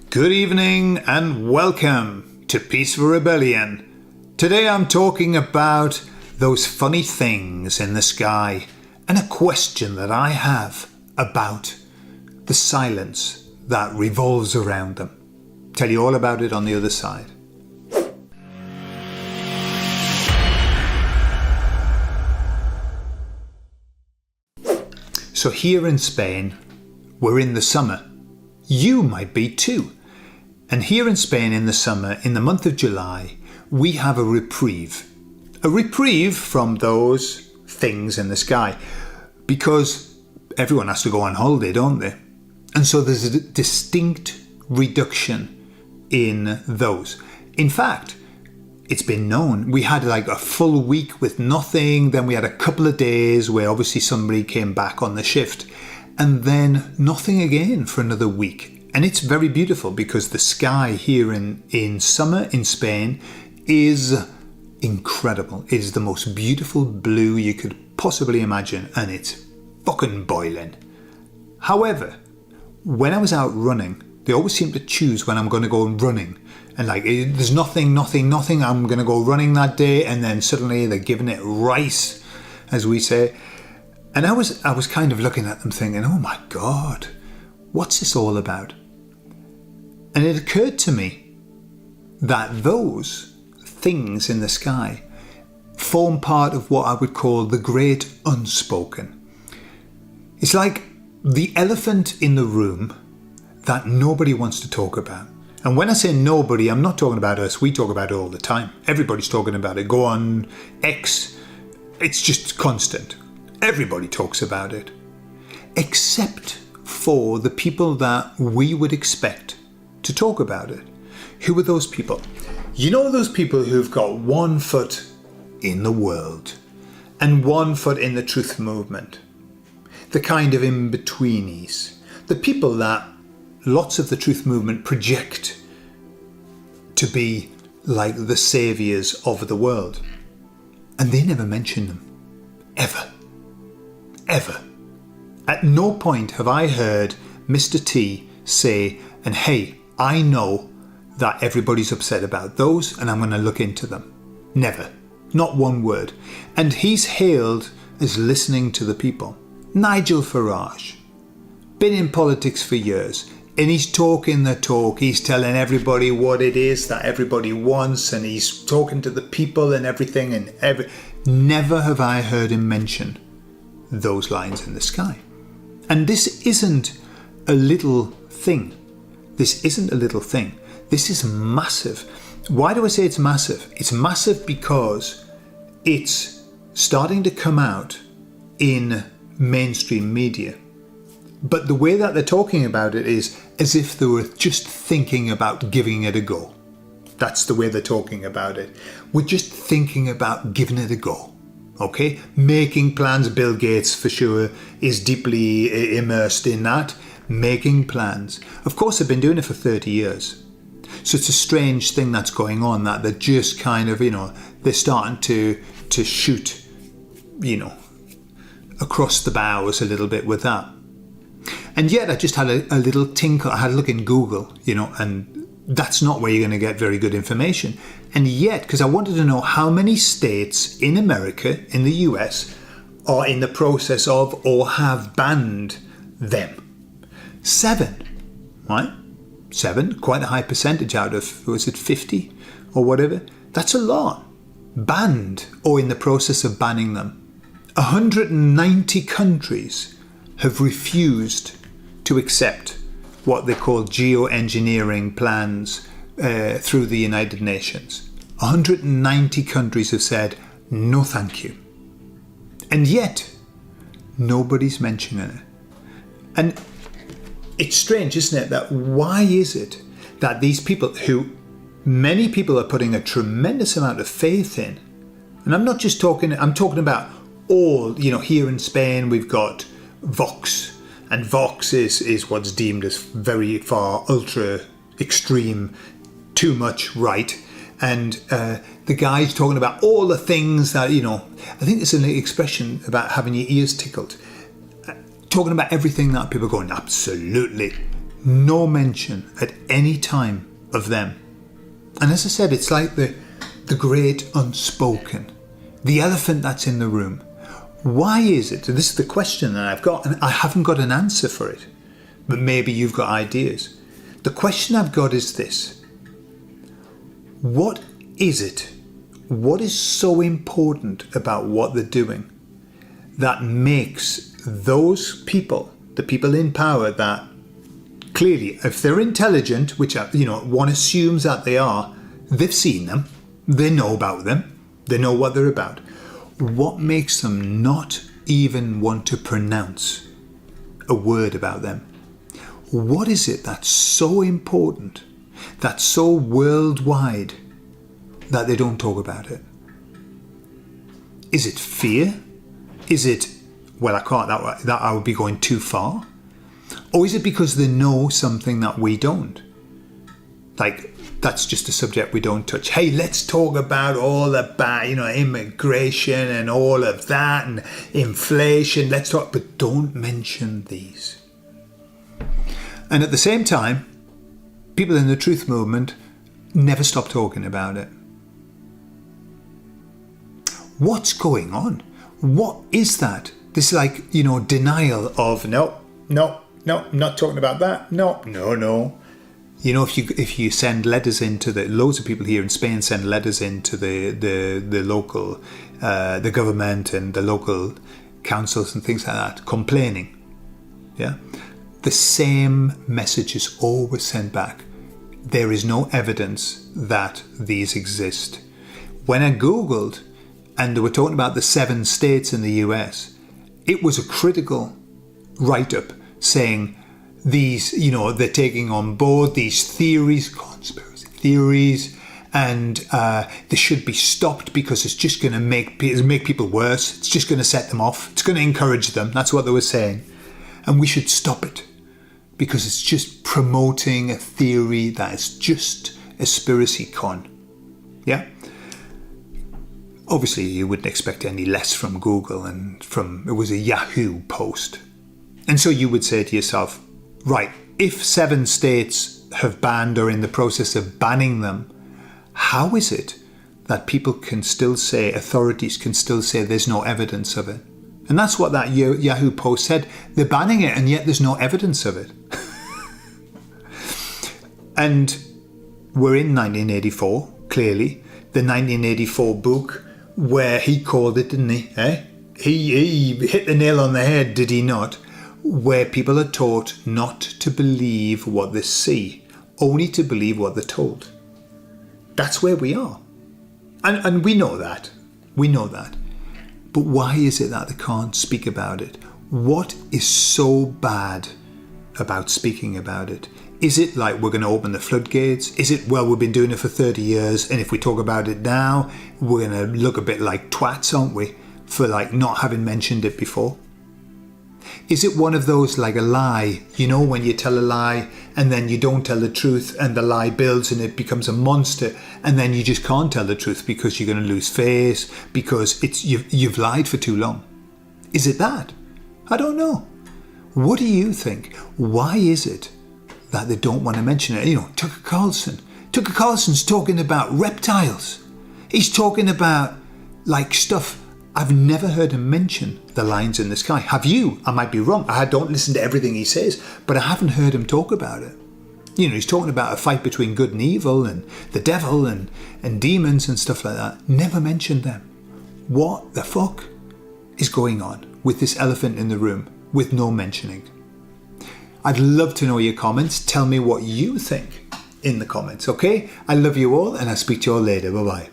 Good evening and welcome to Peaceful Rebellion. Today I'm talking about those funny things in the sky and a question that I have about the silence that revolves around them. Tell you all about it on the other side. So here in Spain, we're in the summer. You might be too. And here in Spain in the summer, in the month of July, we have a reprieve. A reprieve from those things in the sky. Because everyone has to go on holiday, don't they? And so there's a distinct reduction in those. In fact, it's been known. We had like a full week with nothing. Then we had a couple of days where obviously somebody came back on the shift. And then nothing again for another week. And it's very beautiful because the sky here in summer in Spain is incredible. It is the most beautiful blue you could possibly imagine, and it's fucking boiling. However, when I was out running, they always seem to choose when I'm going to go running. And like, there's nothing, I'm going to go running that day, and then suddenly they're giving it rice, as we say. And I was kind of looking at them thinking, oh my God, what's this all about? And it occurred to me that those things in the sky form part of what I would call the great unspoken. It's like the elephant in the room that nobody wants to talk about. And when I say nobody, I'm not talking about us. We talk about it all the time. Everybody's talking about it. Go on X. It's just constant. Everybody talks about it. Except for the people that we would expect to talk about it. Who are those people? You know those people who've got 1 foot in the world and 1 foot in the truth movement. The kind of in-betweenies. The people that lots of the truth movement project to be like the saviours of the world. And they never mention them. Ever. Ever. At no point have I heard Mr. T say, and hey, I know that everybody's upset about those and I'm going to look into them. Never. Not one word. And he's hailed as listening to the people. Nigel Farage. Been in politics for years. And he's talking the talk. He's telling everybody what it is that everybody wants. And he's talking to the people and everything. And never have I heard him mention those lines in the sky. And this isn't a little thing. This isn't a little thing. This is massive. Why do I say it's massive? It's massive because it's starting to come out in mainstream media. But the way that they're talking about it is as if they were just thinking about giving it a go. That's the way they're talking about it. We're just thinking about giving it a go. Okay? Making plans. Bill Gates, for sure, is deeply immersed in that. Making plans. Of course, they've been doing it for 30 years. So it's a strange thing that's going on, that they're just kind of, they're starting to shoot, across the bows a little bit with that. And yet I just had a little tinkle. I had a look in Google, and that's not where you're going to get very good information. And yet, because I wanted to know how many states in America, in the US, are in the process of or have banned them. 7, right? 7, quite a high percentage out of, was it 50 or whatever? That's a lot. Banned or in the process of banning them. 190 countries have refused to accept what they call geoengineering plans through the United Nations. 190 countries have said, no thank you. And yet, nobody's mentioning it. And it's strange, isn't it, that why is it that these people who many people are putting a tremendous amount of faith in, and I'm talking about all, here in Spain we've got Vox, and Vox is what's deemed as very far ultra extreme, too much right. And the guy's talking about all the things that, I think it's an expression about having your ears tickled. Talking about everything that people are going, absolutely no mention at any time of them. And as I said, it's like the great unspoken, the elephant that's in the room. Why is it? And this is the question that I've got, and I haven't got an answer for it, but maybe you've got ideas. The question I've got is this: what is it? What is so important about what they're doing that makes those people, the people in power, that clearly, if they're intelligent, which one assumes that they are, they've seen them, they know about them, they know what they're about. What makes them not even want to pronounce a word about them? What is it that's so important, that's so worldwide, that they don't talk about it? Is it fear? Is it, well, I can't, that I would be going too far? Or is it because they know something that we don't? Like, that's just a subject we don't touch. Hey, let's talk about all about, immigration and all of that and inflation. Let's talk, but don't mention these. And at the same time, people in the truth movement never stop talking about it. What's going on? What is that? This denial of no, not talking about that. No. If you send letters into loads of people here in Spain send letters into the local, the government and the local councils and things like that, complaining. Yeah, the same message is always sent back. There is no evidence that these exist. When I Googled, and they were talking about the 7 states in the US, it was a critical write-up saying these, they're taking on board these theories, conspiracy theories, and they should be stopped because it's just going to make people worse. It's just going to set them off. It's going to encourage them. That's what they were saying. And we should stop it because it's just promoting a theory that is just a conspiracy con. Yeah? Obviously, you wouldn't expect any less from Google and it was a Yahoo post. And so you would say to yourself, right, if 7 states have banned or in the process of banning them, how is it that people can still say, authorities can still say there's no evidence of it? And that's what that Yahoo post said. They're banning it and yet there's no evidence of it. And we're in 1984, clearly. The 1984 book where he called it, didn't he? He hit the nail on the head, did he not? Where people are taught not to believe what they see, only to believe what they're told. That's where we are. And we know that. We know that. But why is it that they can't speak about it? What is so bad about speaking about it? Is it like we're going to open the floodgates? Is it, well, we've been doing it for 30 years and if we talk about it now, we're going to look a bit like twats, aren't we? For not having mentioned it before? Is it one of those like a lie, when you tell a lie and then you don't tell the truth and the lie builds and it becomes a monster and then you just can't tell the truth because you're going to lose face because you've lied for too long? Is it that? I don't know. What do you think? Why is it that they don't want to mention it? Tucker Carlson's talking about reptiles. He's talking about stuff. I've never heard him mention the lines in the sky. Have you? I might be wrong. I don't listen to everything he says, but I haven't heard him talk about it. He's talking about a fight between good and evil and the devil and demons and stuff like that. Never mentioned them. What the fuck is going on with this elephant in the room with no mentioning? I'd love to know your comments. Tell me what you think in the comments, okay? I love you all and I'll speak to you all later. Bye-bye.